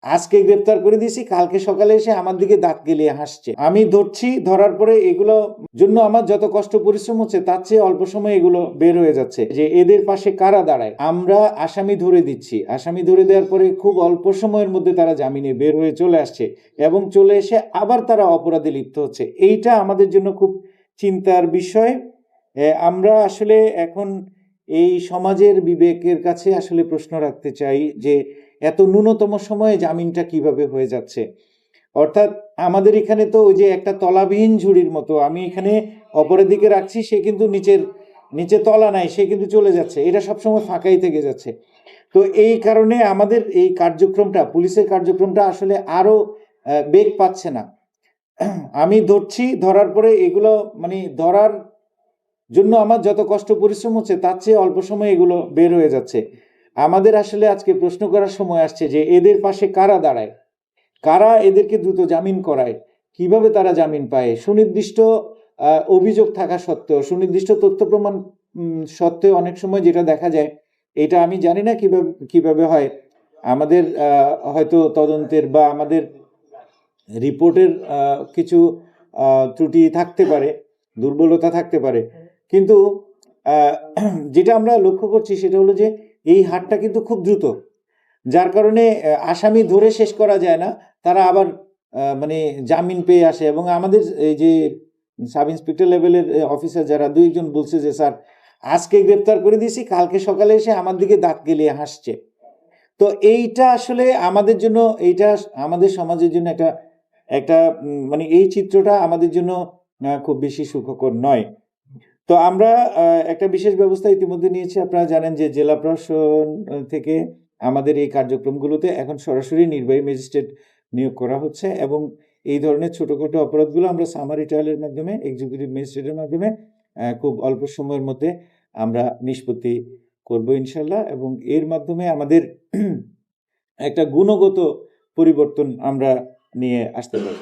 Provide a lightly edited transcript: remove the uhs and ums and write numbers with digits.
আজকে গ্রেপ্তার করে দিয়েছি, কালকে সকালে এসে আমার দিকে দাঁত গেলিয়ে হাসছে। আমি ধরছি, ধরার পরে এগুলো জন্য আমার যত কষ্ট পরিশ্রম হচ্ছে তার চেয়ে অল্প সময় এগুলো বের হয়ে যাচ্ছে। যে এদের পাশে কারা দাঁড়ায়, আমরা আসামি ধরে দিচ্ছি, আসামি ধরে দেওয়ার পরে খুব অল্প সময়ের মধ্যে তারা জামিনে বের হয়ে চলে আসছে এবং চলে এসে আবার তারা অপরাধে লিপ্ত হচ্ছে। এইটা আমাদের জন্য খুব চিন্তার বিষয়। আমরা আসলে এখন এই সমাজের বিবেকের কাছে আসলে প্রশ্ন রাখতে চাই যে এত ন্যূনতম সময়ে জামিনটা কিভাবে হয়ে যাচ্ছে। অর্থাৎ আমাদের এখানে তো ওই যে একটা তলাবিহীন ঝুড়ির মতো, আমি এখানে অপরের দিকে রাখছি, সে কিন্তু নিচে তলা নাই, সে কিন্তু চলে যাচ্ছে, এটা সবসময় ফাঁকাই থেকে যাচ্ছে। তো এই কারণে আমাদের এই কার্যক্রমটা, পুলিশের কার্যক্রমটা আসলে আরো বেগ পাচ্ছে না। আমি ধরছি, ধরার পরে এগুলো মানে ধরার জন্য আমার যত কষ্ট পরিশ্রম হচ্ছে তার চেয়ে অল্প সময় এগুলো বের হয়ে যাচ্ছে। আমাদের আসলে আজকে প্রশ্ন করার সময় আসছে যে এদের পাশে কারা দাঁড়ায়, কারা এদেরকে দ্রুত জামিন করায়, কিভাবে তারা জামিন পায়, সুনির্দিষ্ট অভিযোগ থাকা সত্ত্বেও, সুনির্দিষ্ট তথ্য প্রমাণ সত্ত্বেও অনেক সময় যেটা দেখা যায়, এটা আমি জানি না কিভাবে হয়, আমাদের হয়তো তদন্তের বা আমাদের রিপোর্টের কিছু ত্রুটি থাকতে পারে, দুর্বলতা থাকতে পারে, কিন্তু যেটা আমরা লক্ষ্য করছি সেটা হলো যে এই হারটা কিন্তু খুব দ্রুত, যার কারণে আসামি ধরে শেষ করা যায় না, তারা আবার মানে জামিন পেয়ে আসে। এবং আমাদের এই যে সাব ইন্সপেক্টর লেভেলের অফিসার যারা, দুই একজন বলছে যে স্যার আজকে গ্রেপ্তার করে দিয়েছি, কালকে সকালে এসে আমার দিকে দাঁত গেলিয়ে হাসছে। তো এইটা আসলে আমাদের জন্য, এইটা আমাদের সমাজের জন্য একটা একটা মানে এই চিত্রটা আমাদের জন্য খুব বেশি সুখকর নয়। তো আমরা একটা বিশেষ ব্যবস্থা ইতিমধ্যে নিয়েছি। আপনারা জানেন যে জেলা প্রশাসন থেকে আমাদের এই কার্যক্রমগুলোতে এখন সরাসরি নির্বাহী ম্যাজিস্ট্রেট নিয়োগ করা হচ্ছে এবং এই ধরনের ছোটখাটো অপরাধগুলো আমরা সামারি ট্রায়ালের মাধ্যমে, এক্সিকিউটিভ ম্যাজিস্ট্রেটের মাধ্যমে খুব অল্প সময়ের মধ্যে আমরা নিষ্পত্তি করব ইনশাল্লাহ, এবং এর মাধ্যমে আমাদের একটা গুণগত পরিবর্তন আমরা নিয়ে আসতে পারব।